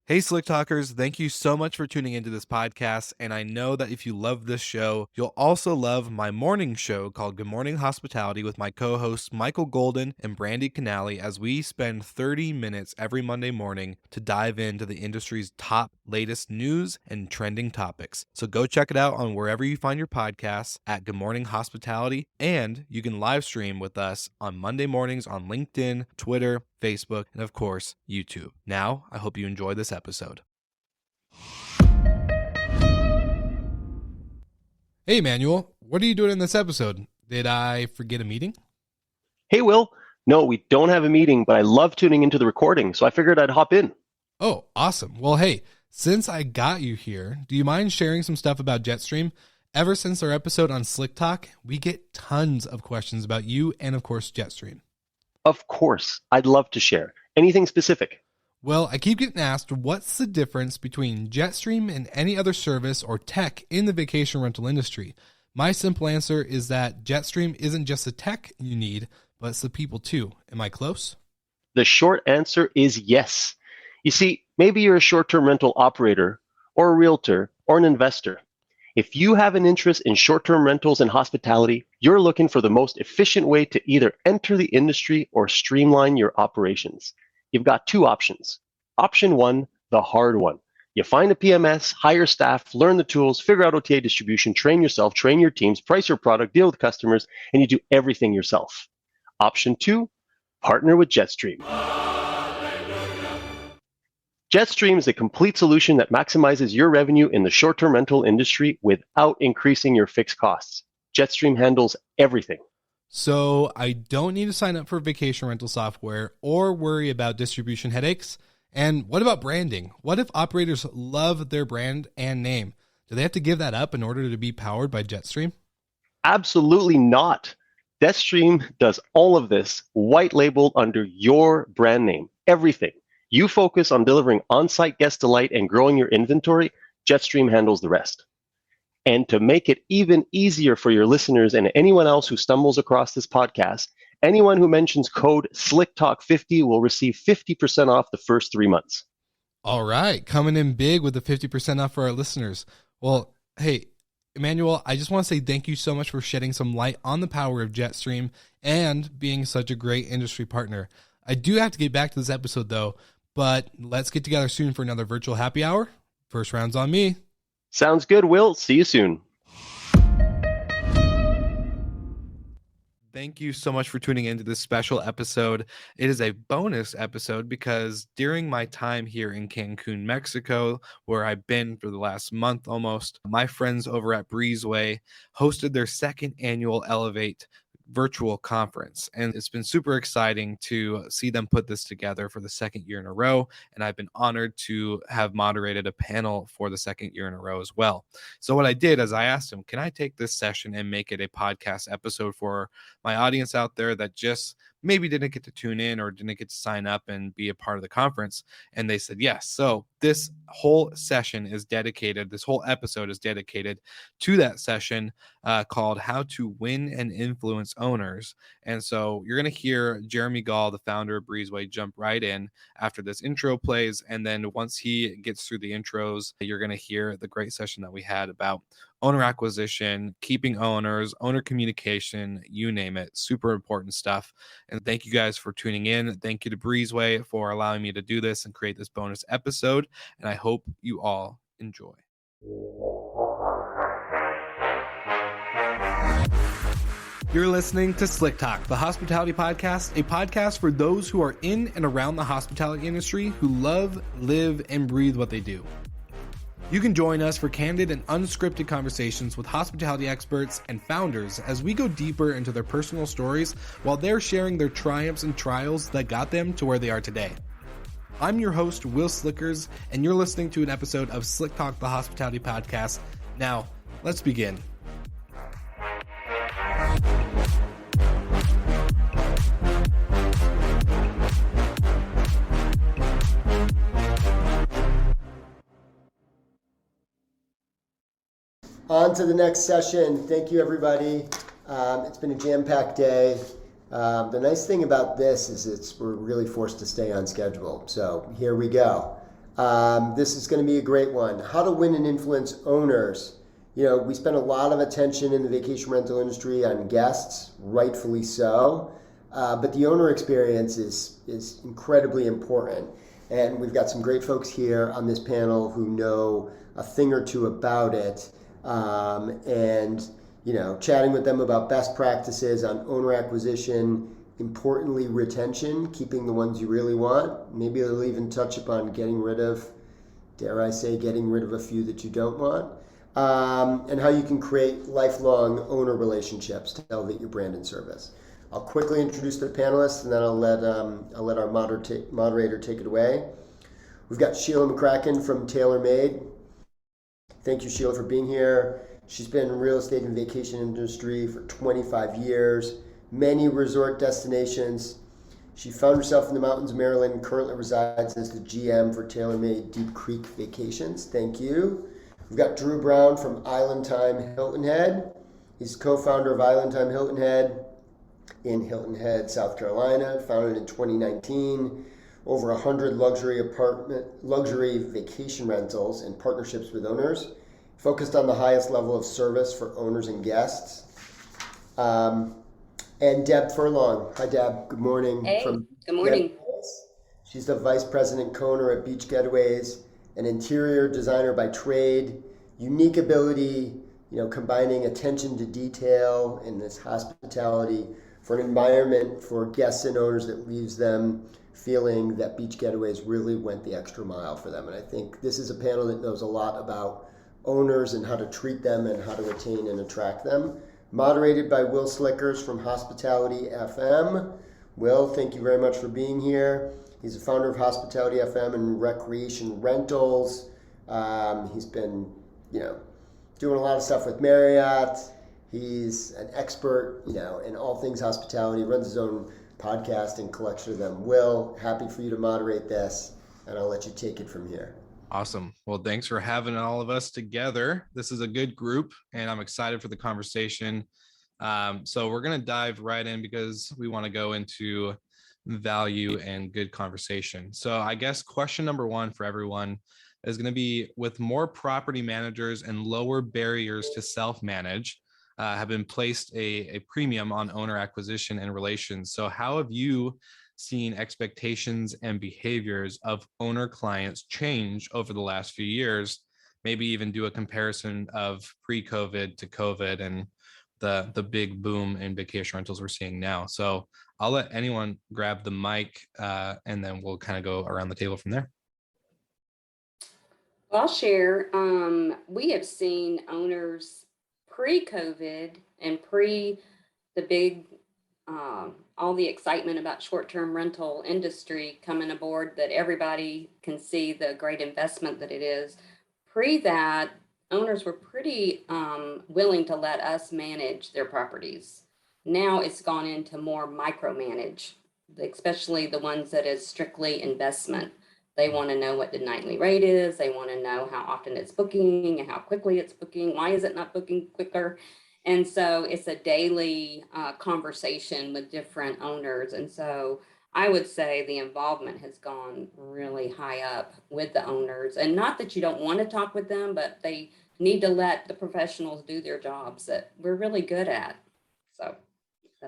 Hey, Slick Talkers, thank you so much for tuning into this podcast. And I know that if you love this show, you'll also love my morning show called Good Morning Hospitality with my co hosts Michael Golden and Brandy Canali, as we spend 30 minutes every Monday morning to dive into the industry's top latest news and trending topics. So go check it out on wherever you find your podcasts at Good Morning Hospitality. And you can live stream with us on Monday mornings on LinkedIn, Twitter, Facebook, and of course, YouTube. Now, I hope you enjoy this episode. Hey, Emmanuel, what are you doing in this episode? Did I forget a meeting? Hey, Will. No, we don't have a meeting, but I love tuning into the recording, so I figured I'd hop in. Oh, awesome. Well, hey, since I got you here, do you mind sharing some stuff about Jetstream? Ever since our episode on Slick Talk, we get tons of questions about you and, of course, Jetstream. Of course, I'd love to share. Anything specific? Well, I keep getting asked, what's the difference between Jetstream and any other service or tech in the vacation rental industry? My simple answer is that Jetstream isn't just the tech you need, but it's the people too. Am I close? The short answer is yes. You see, maybe you're a short-term rental operator or a realtor or an investor. If you have an interest in short-term rentals and hospitality, you're looking for the most efficient way to either enter the industry or streamline your operations. You've got two options. Option one, the hard one. You find a PMS, hire staff, learn the tools, figure out OTA distribution, train yourself, train your teams, price your product, deal with customers, and you do everything yourself. Option two, partner with Jetstream. Jetstream is a complete solution that maximizes your revenue in the short-term rental industry without increasing your fixed costs. Jetstream handles everything. So I don't need to sign up for vacation rental software or worry about distribution headaches. And what about branding? What if operators love their brand and name? Do they have to give that up in order to be powered by Jetstream? Absolutely not. Jetstream does all of this white labeled under your brand name. Everything. You focus on delivering on-site guest delight and growing your inventory. Jetstream handles the rest. And to make it even easier for your listeners and anyone else who stumbles across this podcast, anyone who mentions code SlickTalk50 will receive 50% off the first 3 months. All right, coming in big with the 50% off for our listeners. Well, hey, Emmanuel, I just want to say thank you so much for shedding some light on the power of Jetstream and being such a great industry partner. I do have to get back to this episode, though, but let's get together soon for another virtual happy hour. First round's on me. Sounds good, Will. See you soon. Thank you so much for tuning into this special episode. It is a bonus episode because during my time here in Cancun, Mexico, where I've been for the last month almost, my friends over at Breezeway hosted their second annual Elevate virtual conference. And it's been super exciting to see them put this together for the second year in a row. And I've been honored to have moderated a panel for the second year in a row as well. So what I did is I asked them, can I take this session and make it a podcast episode for my audience out there that just maybe didn't get to tune in or didn't get to sign up and be a part of the conference? And they said yes. So this whole session is dedicated, this whole episode is dedicated to that session called How to Win and Influence Owners. And so you're going to hear Jeremy Gall, the founder of Breezeway, jump right in after this intro plays. And then once he gets through the intros, you're going to hear the great session that we had about owner acquisition, keeping owners, owner communication, you name it. Super important stuff. And thank you guys for tuning in. Thank you to Breezeway for allowing me to do this and create this bonus episode. And I hope you all enjoy. You're listening to Slick Talk, the hospitality podcast, a podcast for those who are in and around the hospitality industry who love, live, and breathe what they do. You can join us for candid and unscripted conversations with hospitality experts and founders as we go deeper into their personal stories while they're sharing their triumphs and trials that got them to where they are today. I'm your host, Will Slickers, and you're listening to an episode of Slick Talk, the hospitality podcast. Now, let's begin. On to the next session. Thank you, everybody. It's been a jam-packed day. The nice thing about this is we're really forced to stay on schedule. So here we go. This is going to be a great one. How to win and influence owners. We spend a lot of attention in the vacation rental industry on guests, rightfully so. But the owner experience is incredibly important. And we've got some great folks here on this panel who know a thing or two about it. Chatting with them about best practices on owner acquisition, importantly retention, keeping the ones you really want. Maybe they'll even touch upon getting rid of a few that you don't want. And how you can create lifelong owner relationships to elevate your brand and service. I'll quickly introduce the panelists, and then I'll let our moderator take it away. We've got Sheila McCracken from TaylorMade. Thank you, Sheila, for being here. She's been in real estate and vacation industry for 25 years, many resort destinations. She found herself in the mountains of Maryland and currently resides as the GM for TaylorMade Deep Creek Vacations. Thank you. We've got Drew Brown from Island Time Hilton Head. He's co-founder of Island Time Hilton Head in Hilton Head, South Carolina, founded in 2019. Over 100 luxury vacation rentals and partnerships with owners, focused on the highest level of service for owners and guests. And Deb Furlong. Hi, Deb. Good morning. Hey, good morning. She's the Vice President Co-owner at Beach Getaways, an interior designer by trade, unique ability, combining attention to detail in this hospitality for an environment for guests and owners that leaves them feeling that Beach Getaways really went the extra mile for them. And I think this is a panel that knows a lot about owners and how to treat them and how to retain and attract them. Moderated by Will Slickers from Hospitality FM. Will, thank you very much for being here. He's the founder of Hospitality FM and Recreation Rentals. He's been, doing a lot of stuff with Marriott. He's an expert, in all things hospitality. He runs his own podcast and collection of them. Will, happy for you to moderate this, and I'll let you take it from here. Awesome. Well, thanks for having all of us together. This is a good group, and I'm excited for the conversation. So we're going to dive right in because we want to go into value and good conversation. So I guess question number one for everyone is going to be, with more property managers and lower barriers to self-manage, have been placed a premium on owner acquisition and relations. So how have you seen expectations and behaviors of owner clients change over the last few years? Maybe even do a comparison of pre-COVID to COVID and the big boom in vacation rentals we're seeing now. So I'll let anyone grab the mic and then we'll kind of go around the table from there. I'll share. We have seen owners pre-COVID and pre the big, all the excitement about short-term rental industry coming aboard, that everybody can see the great investment that it is. Pre that, owners were pretty willing to let us manage their properties. Now it's gone into more micromanage, especially the ones that is strictly investment. They want to know what the nightly rate is. They want to know how often it's booking and how quickly it's booking. Why is it not booking quicker? And so it's a daily conversation with different owners. And so I would say the involvement has gone really high up with the owners. And not that you don't want to talk with them, but they need to let the professionals do their jobs that we're really good at. So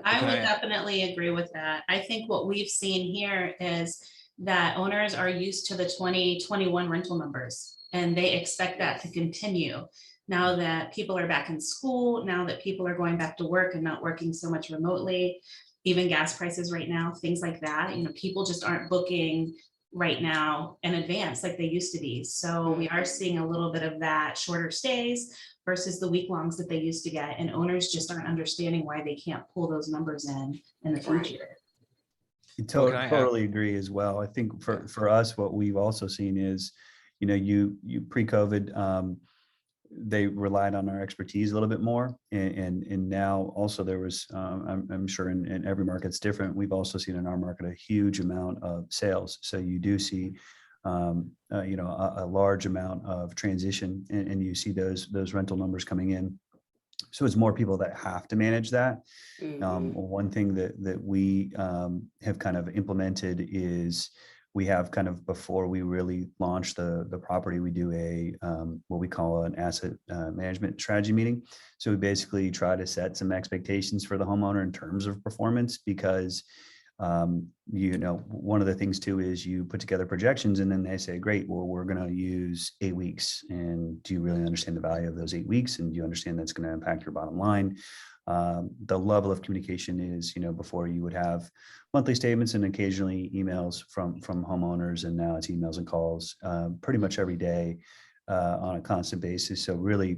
I would definitely agree with that. I think what we've seen here is that owners are used to the 2021 rental numbers, and they expect that to continue. Now that people are back in school, now that people are going back to work and not working so much remotely, even gas prices right now, things like that, people just aren't booking right now in advance like they used to be. So we are seeing a little bit of that shorter stays versus the week longs that they used to get. And owners just aren't understanding why they can't pull those numbers in the future. I totally agree as well. I think for us, what we've also seen is, you pre-COVID, they relied on our expertise a little bit more. And now also there was, I'm sure in every market's different. We've also seen in our market a huge amount of sales. So you do see, a large amount of transition, and you see those rental numbers coming in. So it's more people that have to manage that. Mm-hmm. One thing that we have kind of implemented is we have kind of, before we really launch the property, we do a what we call an asset management strategy meeting. So we basically try to set some expectations for the homeowner in terms of performance, because one of the things too is you put together projections and then they say, great, well, we're going to use 8 weeks. And do you really understand the value of those 8 weeks? And do you understand that's going to impact your bottom line? The level of communication is, before you would have monthly statements and occasionally emails from homeowners, and now it's emails and calls pretty much every day on a constant basis. So really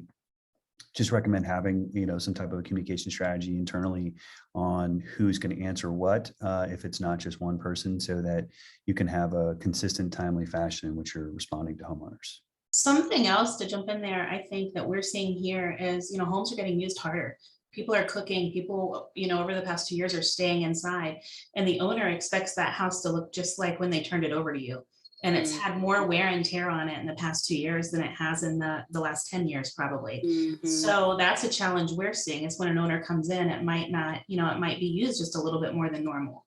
just recommend having, some type of a communication strategy internally on who's going to answer what, if it's not just one person, so that you can have a consistent, timely fashion in which you're responding to homeowners. Something else to jump in there, I think that we're seeing here is, homes are getting used harder. People are cooking, people, over the past 2 years are staying inside, and the owner expects that house to look just like when they turned it over to you. And it's had more wear and tear on it in the past 2 years than it has in the last 10 years, probably. Mhm. So that's a challenge we're seeing, is when an owner comes in, it might not, it might be used just a little bit more than normal.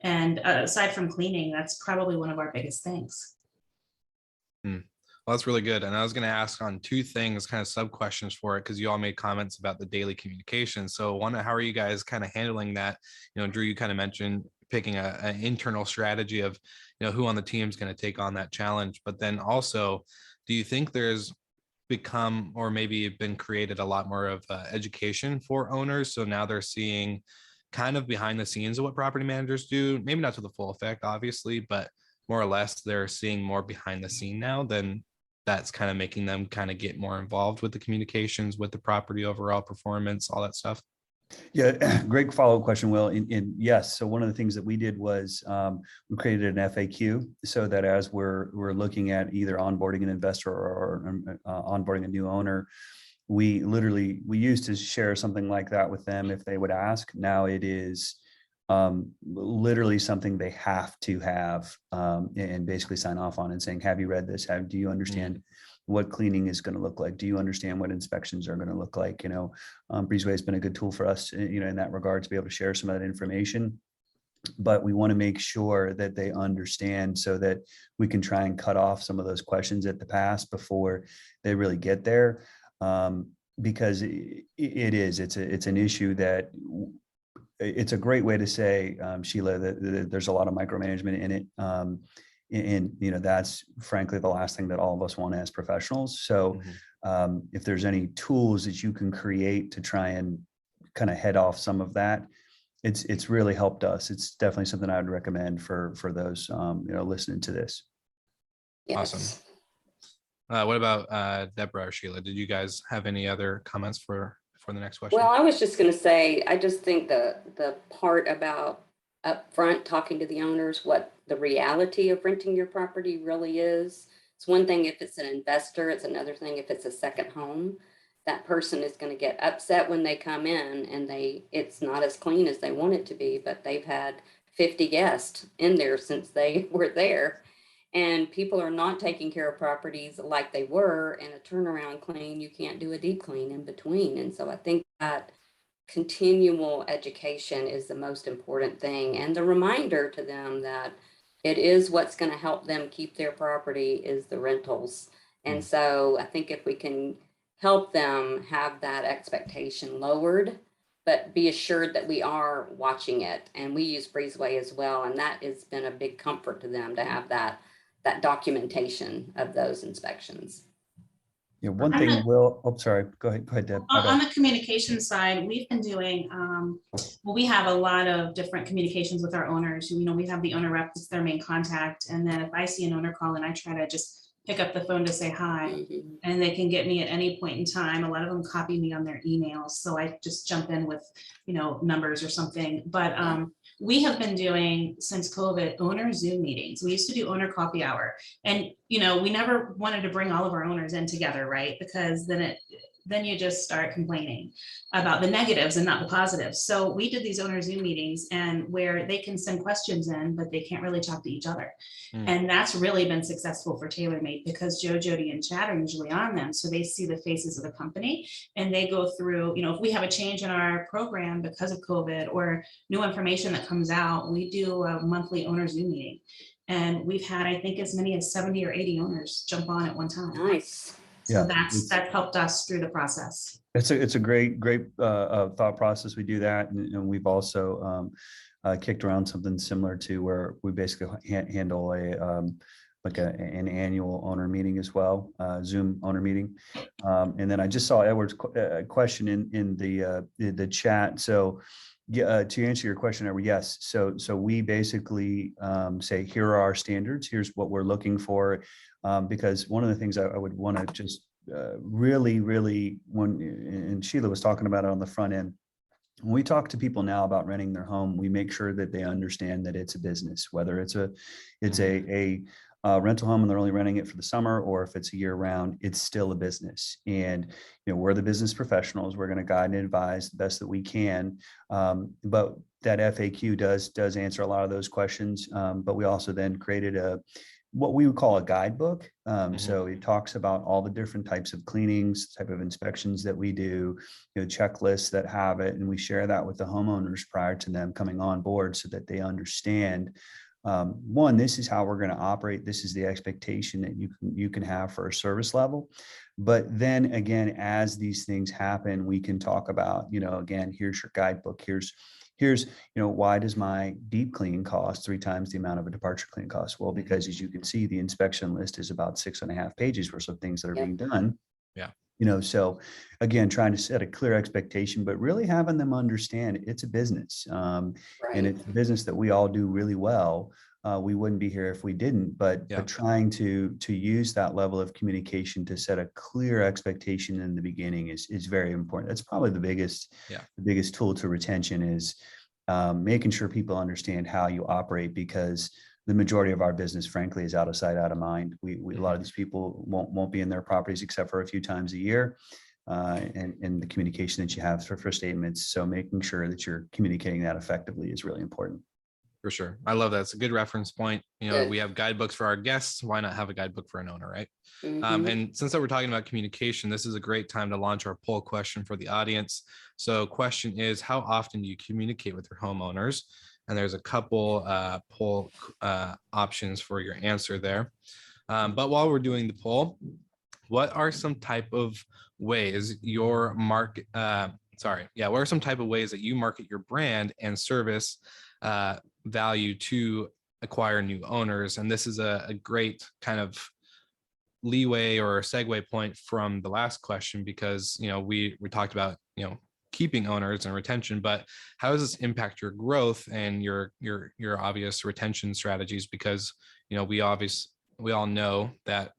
And aside from cleaning, that's probably one of our biggest things. Well, that's really good. And I was going to ask on two things, kind of sub questions for it, because you all made comments about the daily communication. So one, how are you guys kind of handling that? Drew, you kind of mentioned picking an internal strategy of, who on the team is going to take on that challenge. But then also, do you think there's become, or maybe been created, a lot more of education for owners? So now they're seeing kind of behind the scenes of what property managers do, maybe not to the full effect, obviously, but more or less they're seeing more behind the scene now. Then that's kind of making them kind of get more involved with the communications, with the property overall performance, all that stuff. Yeah, great follow-up question, Will. And yes, so one of the things that we did was we created an FAQ, so that as we're looking at either onboarding an investor or onboarding a new owner, we used to share something like that with them if they would ask. Now it is literally something they have to have and basically sign off on, and saying, have you read this? Do you understand what cleaning is going to look like? Do you understand what inspections are going to look like? Breezeway has been a good tool for us, in that regard, to be able to share some of that information. But we want to make sure that they understand, so that we can try and cut off some of those questions at the pass before they really get there. Because it's an issue that it's a great way to say, Sheila, that there's a lot of micromanagement in it. And that's frankly the last thing that all of us want as professionals. So if there's any tools that you can create to try and kind of head off some of that, it's really helped us. It's definitely something I would recommend for those listening to this. Yes. Awesome. What about Deborah or Sheila? Did you guys have any other comments for the next question? Well, I was just going to say, I just think the part about upfront talking to the owners, what the reality of renting your property really is. It's one thing if it's an investor, it's another thing if it's a second home. That person is going to get upset when they come in and it's not as clean as they want it to be, but they've had 50 guests in there since they were there. And people are not taking care of properties like they were, and a turnaround clean, you can't do a deep clean in between. And so I think that continual education is the most important thing, and the reminder to them that it is what's going to help them keep their property is the rentals. And so I think if we can help them have that expectation lowered, but be assured that we are watching it, and we use Breezeway as well, and that has been a big comfort to them to have that documentation of those inspections. Yeah, one thing, Will, sorry, go ahead, Deb. On the communication side, we've been doing, we have a lot of different communications with our owners. We have the owner rep, that's their main contact. And then if I see an owner call, and I try to just pick up the phone to say hi, and they can get me at any point in time. A lot of them copy me on their emails, so I just jump in with, numbers or something. But we have been doing, since COVID, owner Zoom meetings. We used to do owner coffee hour, and we never wanted to bring all of our owners in together, right? Because then you just start complaining about the negatives and not the positives. So we did these owner Zoom meetings, and where they can send questions in, but they can't really talk to each other. And that's really been successful for TaylorMade, because Joe, Jody, and Chad are usually on them. So they see the faces of the company, and they go through, if we have a change in our program because of COVID or new information that comes out, we do a monthly owner Zoom meeting. And we've had, I think, as many as 70 or 80 owners jump on at one time. Nice. So Yeah, that's helped us through the process. it's a great thought process. We do that, and we've also kicked around something similar to where we basically handle an annual owner meeting as well, Zoom owner meeting. And then I just saw Edward's question in the chat. So to answer your question, Edward, yes. So we basically say, here are our standards. Here's what we're looking for. Because one of the things I would want to just really, and Sheila was talking about it on the front end, when we talk to people now about renting their home, we make sure that they understand that it's a business, whether it's a rental home and they're only renting it for the summer, or if it's a year round, it's still a business. And, we're the business professionals. We're going to guide and advise the best that we can. But that FAQ does answer a lot of those questions. But we also then created what we would call a guidebook. So it talks about all the different types of cleanings, type of inspections that we do, checklists that have it. And we share that with the homeowners prior to them coming on board so that they understand, one, this is how we're going to operate. This is the expectation that you can have for a service level. But then again, as these things happen, we can talk about, again, here's your guidebook. Here's, why does my deep clean cost 3 times the amount of a departure clean cost? Well, because as you can see, the inspection list is about 6.5 pages worth of things that are being done. Yeah. So again, trying to set a clear expectation, but really having them understand it's a business. And it's a business that we all do really well. We wouldn't be here if we didn't, but trying to use that level of communication to set a clear expectation in the beginning is very important. That's probably the biggest tool to retention is making sure people understand how you operate, because the majority of our business, frankly, is out of sight, out of mind. We a lot of these people won't be in their properties except for a few times a year. And the communication that you have for statements. So making sure that you're communicating that effectively is really important. For sure. I love that. It's a good reference point. We have guidebooks for our guests. Why not have a guidebook for an owner, right? And since we're talking about communication, this is a great time to launch our poll question for the audience. So question is, how often do you communicate with your homeowners? And there's a couple poll options for your answer there. But while we're doing the poll, what are some type of ways your market, what are some type of ways that you market your brand and service value to acquire new owners? And this is a great kind of leeway or segue point from the last question, because we talked about keeping owners and retention, but how does this impact your growth and your obvious retention strategies? Because we all know that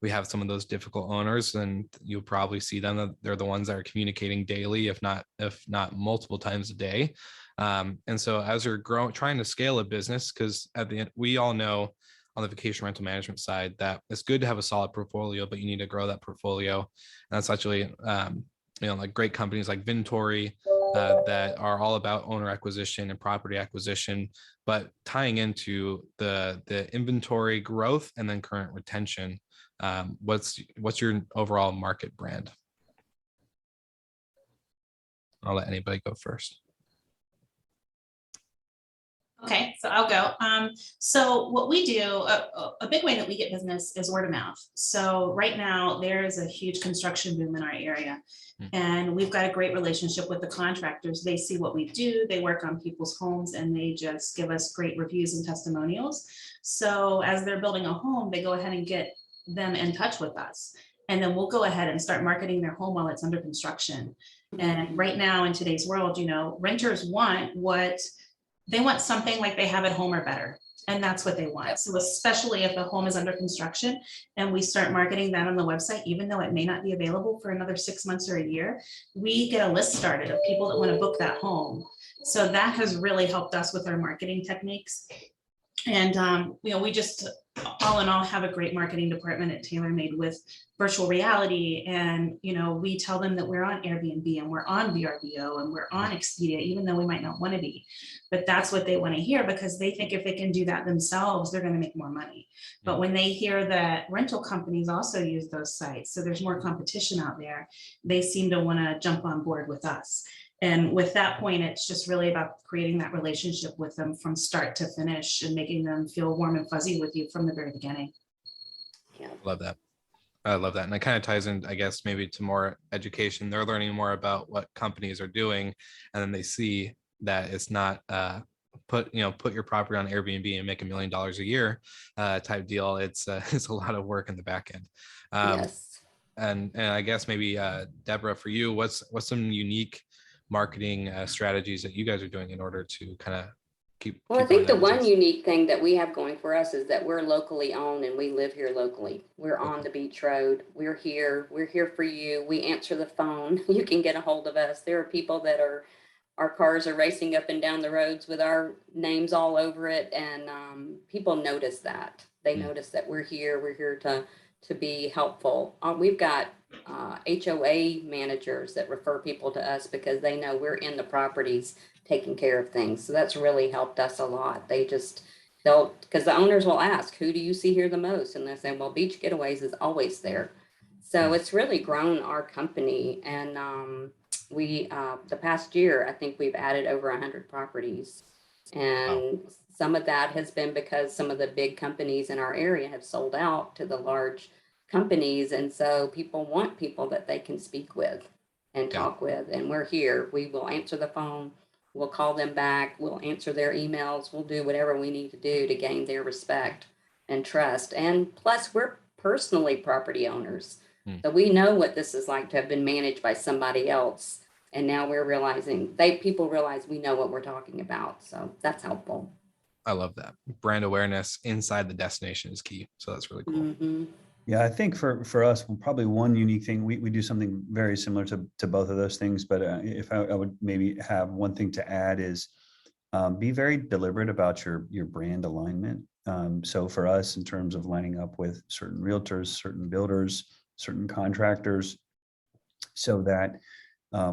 we have some of those difficult owners, and you'll probably see them that they're the ones that are communicating daily, if not multiple times a day. And so as you're trying to scale a business, because at the end, we all know on the vacation rental management side that it's good to have a solid portfolio, but you need to grow that portfolio. And that's actually, like great companies like Vintory that are all about owner acquisition and property acquisition, but tying into the inventory growth and then current retention. What's your overall market brand? I'll let anybody go first. Okay, so I'll go. So what we do, a big way that we get business is word of mouth. So right now there is a huge construction boom in our area, and we've got a great relationship with the contractors. They see what we do, they work on people's homes, and they just give us great reviews and testimonials. So as they're building a home, they go ahead and get them in touch with us. And then we'll go ahead and start marketing their home while it's under construction. And right now in today's world, renters they want something like they have at home or better. And that's what they want. So especially if the home is under construction and we start marketing that on the website, even though it may not be available for another 6 months or a year, we get a list started of people that want to book that home. So that has really helped us with our marketing techniques. And, we just all in all have a great marketing department at TaylorMade with virtual reality. And, we tell them that we're on Airbnb and we're on VRBO and we're on Expedia, even though we might not want to be. But that's what they want to hear, because they think if they can do that themselves, they're going to make more money. But when they hear that rental companies also use those sites, so there's more competition out there, they seem to want to jump on board with us. And with that point, it's just really about creating that relationship with them from start to finish and making them feel warm and fuzzy with you from the very beginning. Yeah. Love that. I love that. And it kind of ties in, I guess, maybe to more education. They're learning more about what companies are doing, and then they see that it's not put your property on Airbnb and make $1 million a year type deal. It's it's a lot of work in the back end. Yes. And I guess maybe Deborah, for you, what's some unique marketing strategies that you guys are doing in order to kind of Well, I think the one unique thing that we have going for us is that we're locally owned and we live here locally. We're on the beach road. We're here for you. We answer the phone. You can get a hold of us. There are people that our cars are racing up and down the roads with our names all over it. And people notice that. They notice that we're here. We're here to be helpful. We've got HOA managers that refer people to us because they know we're in the properties taking care of things. So that's really helped us a lot. Because the owners will ask, who do you see here the most? And they say, well, Beach Getaways is always there. So it's really grown our company. And the past year, I think we've added over 100 properties. And some of that has been because some of the big companies in our area have sold out to the large companies. And so people want people that they can speak with and talk with. And we're here. We will answer the phone. We'll call them back. We'll answer their emails. We'll do whatever we need to do to gain their respect and trust. And plus, we're personally property owners. So we know what this is like to have been managed by somebody else. And now we're realizing people realize we know what we're talking about. So that's helpful. I love that. Brand awareness inside the destination is key. So that's really cool. Mm-hmm. Yeah, I think for us, probably one unique thing, we do something very similar to both of those things. But if I would maybe have one thing to add is be very deliberate about your brand alignment. So for us, in terms of lining up with certain realtors, certain builders, certain contractors, so that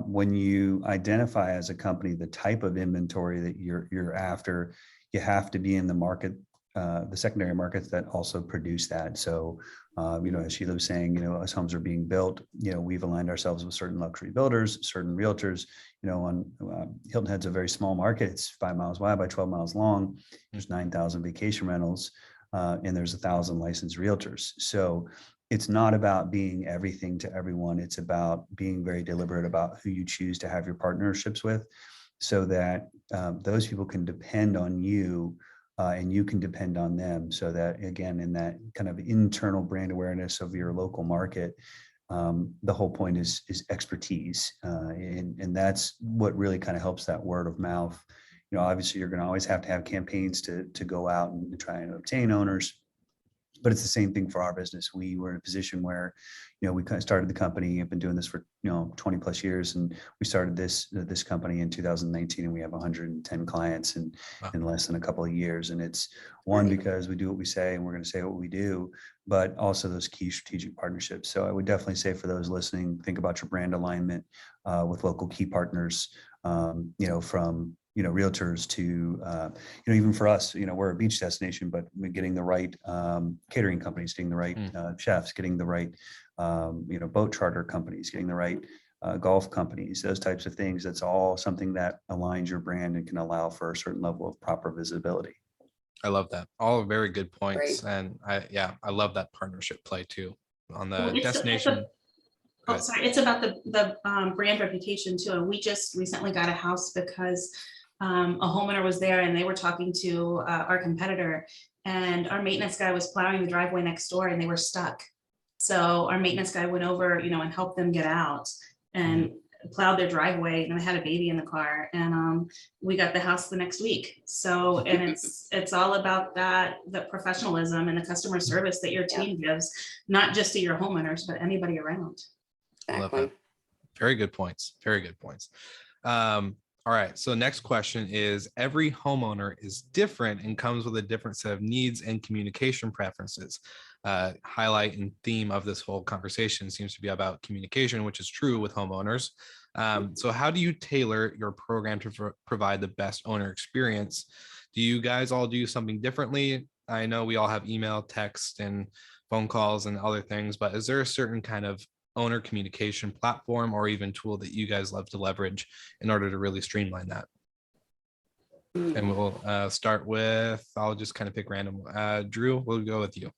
when you identify as a company the type of inventory that you're after, you have to be in the market, the secondary markets that also produce that. So, as Sheila was saying, as homes are being built, we've aligned ourselves with certain luxury builders, certain realtors. On Hilton Head's a very small market. It's 5 miles wide by 12 miles long. There's 9,000 vacation rentals, and there's 1,000 licensed realtors. So it's not about being everything to everyone. It's about being very deliberate about who you choose to have your partnerships with, so that those people can depend on you and you can depend on them. So that, again, in that kind of internal brand awareness of your local market, the whole point is expertise. And that's what really kind of helps that word of mouth. Obviously, you're going to always have to have campaigns to go out and try and obtain owners. But it's the same thing for our business. We were in a position where, we kind of started the company. I've been doing this for 20 plus years, and we started this company in 2019, and we have 110 clients in less than a couple of years. And it's because we do what we say, and we're going to say what we do, but also those key strategic partnerships. So I would definitely say for those listening, think about your brand alignment with local key partners. From realtors to, even for us, we're a beach destination, but we're getting the right catering companies, getting the right chefs, getting the right, boat charter companies, getting the right golf companies, those types of things. That's all something that aligns your brand and can allow for a certain level of proper visibility. I love that. All very good points. Great. And I love that partnership play too on the destination. It's about the brand reputation too. And we just recently got a house because a homeowner was there and they were talking to our competitor, and our maintenance guy was plowing the driveway next door and they were stuck. So our maintenance guy went over, and helped them get out and plowed their driveway, and they had a baby in the car, and we got the house the next week. So, and it's all about the professionalism and the customer service that your team gives, not just to your homeowners, but anybody around. I love that. Very good points. Very good points. All right. So next question is, every homeowner is different and comes with a different set of needs and communication preferences. Highlight and theme of this whole conversation seems to be about communication, which is true with homeowners. So how do you tailor your program to provide the best owner experience? Do you guys all do something differently? I know we all have email, text, and phone calls and other things, but is there a certain kind of owner communication platform or even tool that you guys love to leverage in order to really streamline that? And we'll start with, I'll just kind of pick random. Drew, we'll go with you.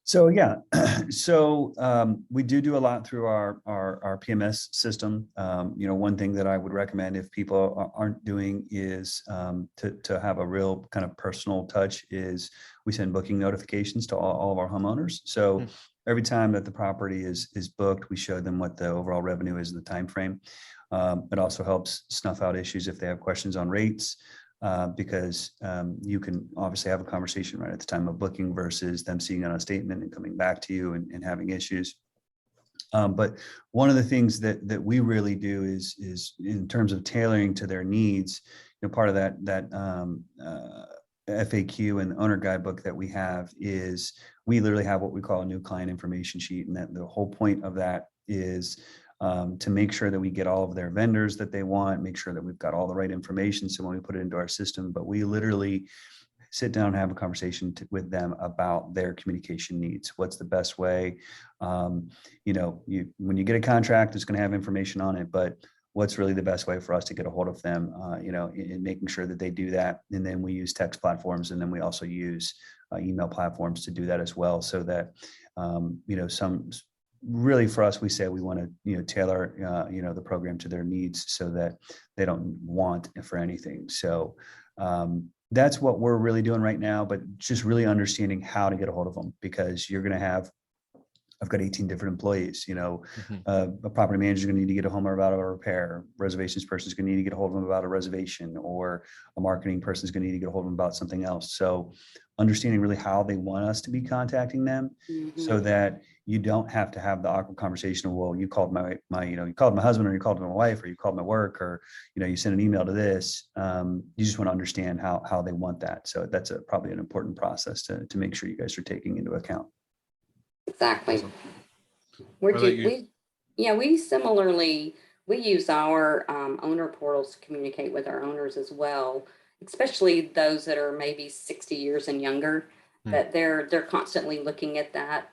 So yeah, so we do a lot through our PMS system. One thing that I would recommend if people aren't doing is to have a real kind of personal touch is we send booking notifications to all of our homeowners. So every time that the property is booked, we show them what the overall revenue is in the time frame. It also helps snuff out issues if they have questions on rates. Because you can obviously have a conversation right at the time of booking versus them seeing on a statement and coming back to you and having issues. But one of the things that we really do is in terms of tailoring to their needs, part of that FAQ and owner guidebook that we have is we literally have what we call a new client information sheet. And that the whole point of that is to make sure that we get all of their vendors that they want, make sure that we've got all the right information. So when we put it into our system, but we literally sit down and have a conversation with them about their communication needs. What's the best way? When you get a contract, it's going to have information on it, but what's really the best way for us to get a hold of them, in making sure that they do that. And then we use text platforms, and then we also use email platforms to do that as well. So that, really for us, we say we want to, tailor, the program to their needs so that they don't want for anything. So that's what we're really doing right now, but just really understanding how to get a hold of them, because you're going to have, I've got 18 different employees, a property manager is going to need to get a homeowner about a repair, reservations person is going to need to get a hold of them about a reservation, or a marketing person is going to need to get a hold of them about something else. So understanding really how they want us to be contacting them so that you don't have to have the awkward conversation of, well, you called you called my husband, or you called my wife, or you called my work, or, you sent an email to this. You just want to understand how they want that. So that's probably an important process to make sure you guys are taking into account. Exactly. Awesome. We similarly, we use our owner portals to communicate with our owners as well, especially those that are maybe 60 years and younger, that they're constantly looking at that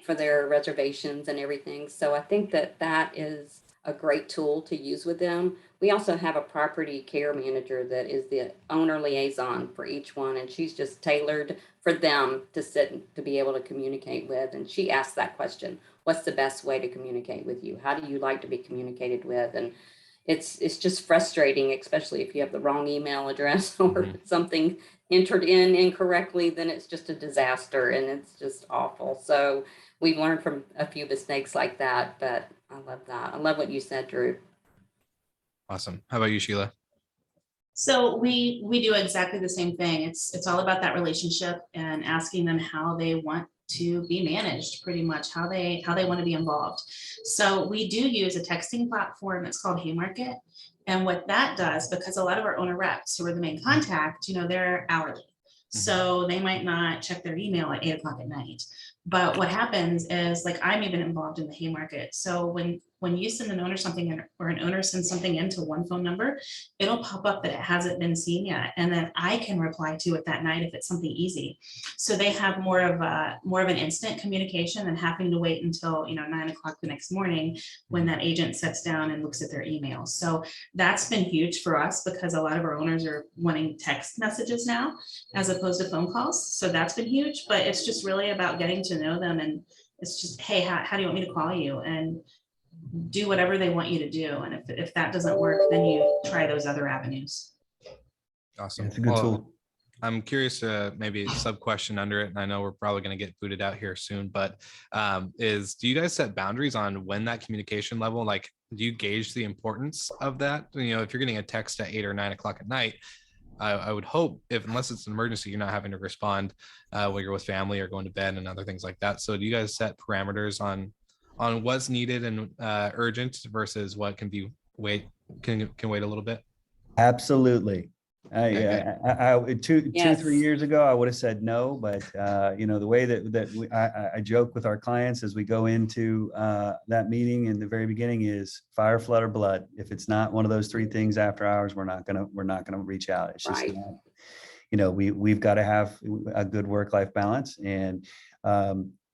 for their reservations and everything. So I think that is a great tool to use with them. We also have a property care manager that is the owner liaison for each one, and she's just tailored for them to sit to be able to communicate with. And she asks that question: what's the best way to communicate with you? How do you like to be communicated with? And it's just frustrating, especially if you have the wrong email address or something entered in incorrectly, then it's just a disaster and it's just awful. So we've learned from a few mistakes like that, but I love that. I love what you said, Drew. Awesome. How about you, Sheila? So we do exactly the same thing. It's all about that relationship and asking them how they want to be managed, pretty much how they want to be involved. So we do use a texting platform. It's called Haymarket. And what that does, because a lot of our owner reps who are the main contact, they're hourly. So they might not check their email at 8 o'clock at night. But what happens is, like, I'm even involved in the Haymarket. So when you send an owner something or an owner sends something into one phone number, it'll pop up that it hasn't been seen yet. And then I can reply to it that night if it's something easy. So they have more of an instant communication than having to wait until 9 o'clock the next morning when that agent sits down and looks at their email. So that's been huge for us, because a lot of our owners are wanting text messages now as opposed to phone calls. So that's been huge, but it's just really about getting to know them. And it's just, hey, how do you want me to call you? And do whatever they want you to do. And if that doesn't work, then you try those other avenues. Awesome. It's a good tool. I'm curious, maybe a sub question under it, and I know we're probably going to get booted out here soon, but do you guys set boundaries on when that communication level, like, do you gauge the importance of that? If you're getting a text at 8 or 9 o'clock at night, I would hope, unless it's an emergency, you're not having to respond while you're with family or going to bed and other things like that. So do you guys set parameters on what's needed and urgent versus what can wait a little bit? Absolutely. Okay. 2-3 years ago, I would have said no, but the way that I joke with our clients as we go into that meeting in the very beginning is fire, flood, or blood. If it's not one of those three things after hours, we're not gonna reach out. It's just not, we've got to have a good work-life balance. And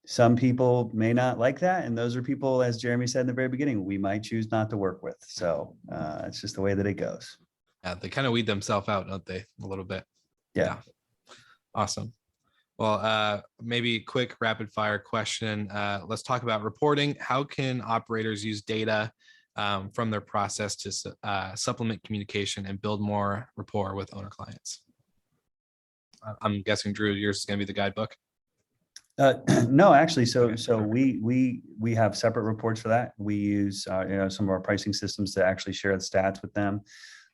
Some people may not like that. And those are people, as Jeremy said in the very beginning, we might choose not to work with. So it's just the way that it goes. Yeah, they kind of weed themselves out, don't they? A little bit. Yeah. Awesome. Well, maybe quick rapid fire question. Let's talk about reporting. How can operators use data from their process to supplement communication and build more rapport with owner clients? I'm guessing, Drew, yours is going to be the guidebook. No, actually, so we have separate reports for that. We use some of our pricing systems to actually share the stats with them.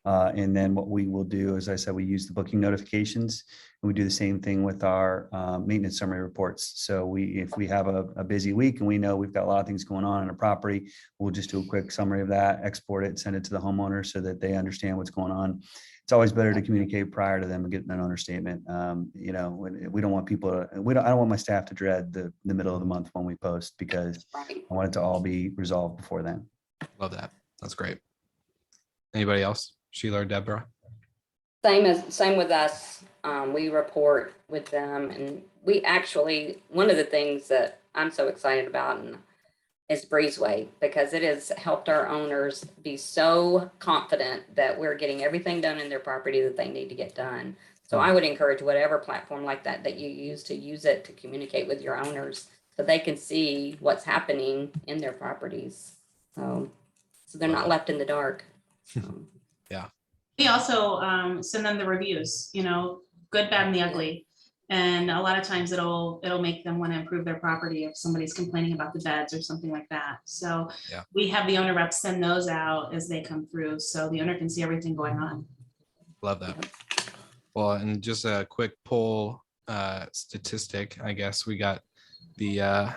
And then what we will do, as I said, we use the booking notifications, and we do the same thing with our maintenance summary reports. So if we have a busy week and we know we've got a lot of things going on in a property, we'll just do a quick summary of that, export it, send it to the homeowner so that they understand what's going on. It's always better to communicate prior to them getting an owner statement. We don't want people to, I don't want my staff to dread the middle of the month when we post, because I want it to all be resolved before then. Love that. That's great. Anybody else? Sheila or Deborah? Same with us. We report with them, and we actually, one of the things that I'm so excited about is Breezeway, because it has helped our owners be so confident that we're getting everything done in their property that they need to get done. So I would encourage whatever platform like that you use it to communicate with your owners so they can see what's happening in their properties. So they're not left in the dark. Yeah. We also send them the reviews, good, bad, and the ugly. And a lot of times it'll make them want to improve their property if somebody's complaining about the beds or something like that. So we have the owner reps send those out as they come through, so the owner can see everything going on. Love that. Well, and just a quick poll statistic, I guess we got the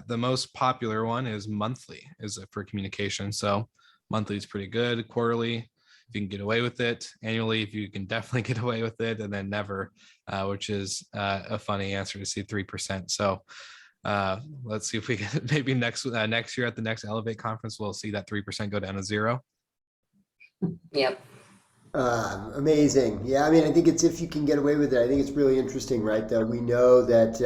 most popular one is monthly, is for communication. So monthly is pretty good. Quarterly, if you can get away with it. Annually, if you can definitely get away with it. And then never, which is a funny answer to see 3%. So let's see if we can, maybe next year at the next Elevate conference, we'll see that 3% go down to 0. Yep. Amazing. Yeah, I mean, I think it's, if you can get away with it, I think it's really interesting, right? That we know that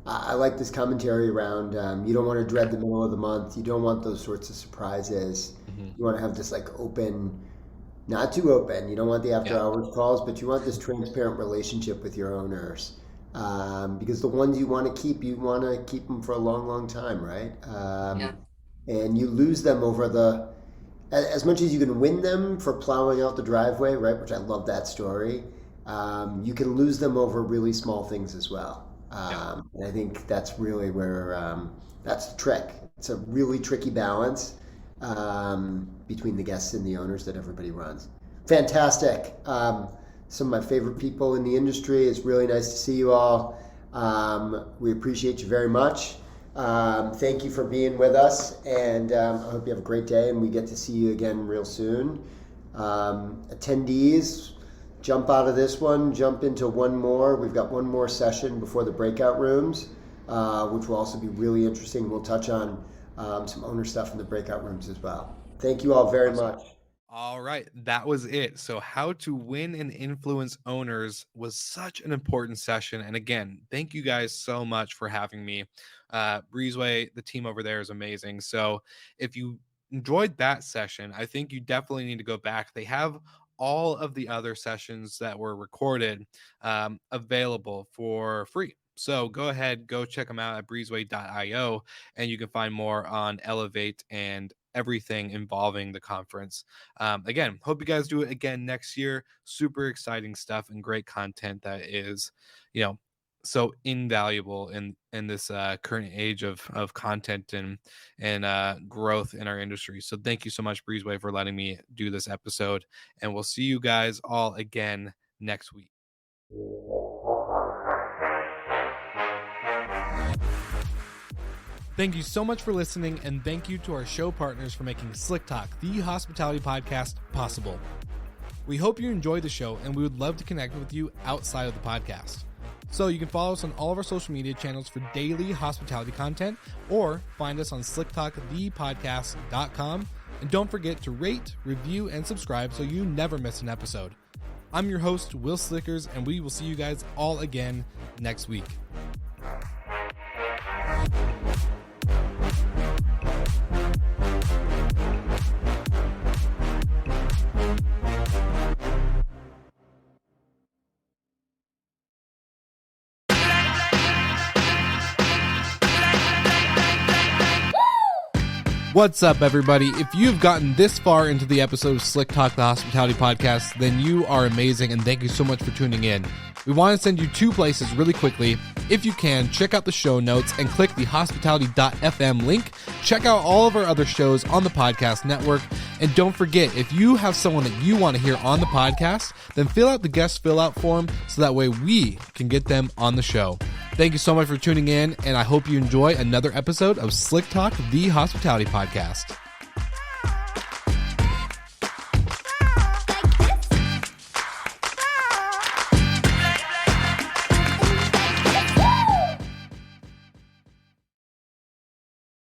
I like this commentary around you don't want to dread the middle of the month. You don't want those sorts of surprises. You want to have this open, not too open. You don't want the after hours calls, but you want this transparent relationship with your owners. Because the ones you want to keep them for a long, long time, right? And you lose them over as much as you can win them for plowing out the driveway, right? Which I love that story. You can lose them over really small things as well. And I think that's really where that's the trick. It's a really tricky balance between the guests and the owners that everybody runs. Fantastic. Some of my favorite people in the industry. It's really nice to see you all. We appreciate you very much. Thank you for being with us, and I hope you have a great day and we get to see you again real soon. Attendees, jump out of this one, jump into one more. We've got one more session before the breakout rooms, which will also be really interesting. We'll touch on some owner stuff in the breakout rooms as well. Thank you all very much. All right, that was it. So how to win and influence owners was such an important session. And again, thank you guys so much for having me. Breezeway, the team over there is amazing. So if you enjoyed that session, I think you definitely need to go back. They have all of the other sessions that were recorded available for free. So go ahead, go check them out at breezeway.io, and you can find more on Elevate and everything involving the conference. Again, hope you guys do it again next year. Super exciting stuff and great content that is, so invaluable in this current age of content and growth in our industry. So thank you so much, Breezeway, for letting me do this episode, and we'll see you guys all again next week. Thank you so much for listening, and thank you to our show partners for making Slick Talk, the hospitality podcast, possible. We hope you enjoyed the show, and we would love to connect with you outside of the podcast. So you can follow us on all of our social media channels for daily hospitality content, or find us on slicktalkthepodcast.com. And don't forget to rate, review, and subscribe so you never miss an episode. I'm your host, Will Slickers, and we will see you guys all again next week. What's up, everybody? If you've gotten this far into the episode of Slick Talk, the Hospitality Podcast, then you are amazing, and thank you so much for tuning in. We want to send you two places really quickly. If you can, check out the show notes and click the hospitality.fm link. Check out all of our other shows on the podcast network. And don't forget, if you have someone that you want to hear on the podcast, then fill out the guest fill out form so that way we can get them on the show. Thank you so much for tuning in, and I hope you enjoy another episode of Slick Talk, the Hospitality Podcast.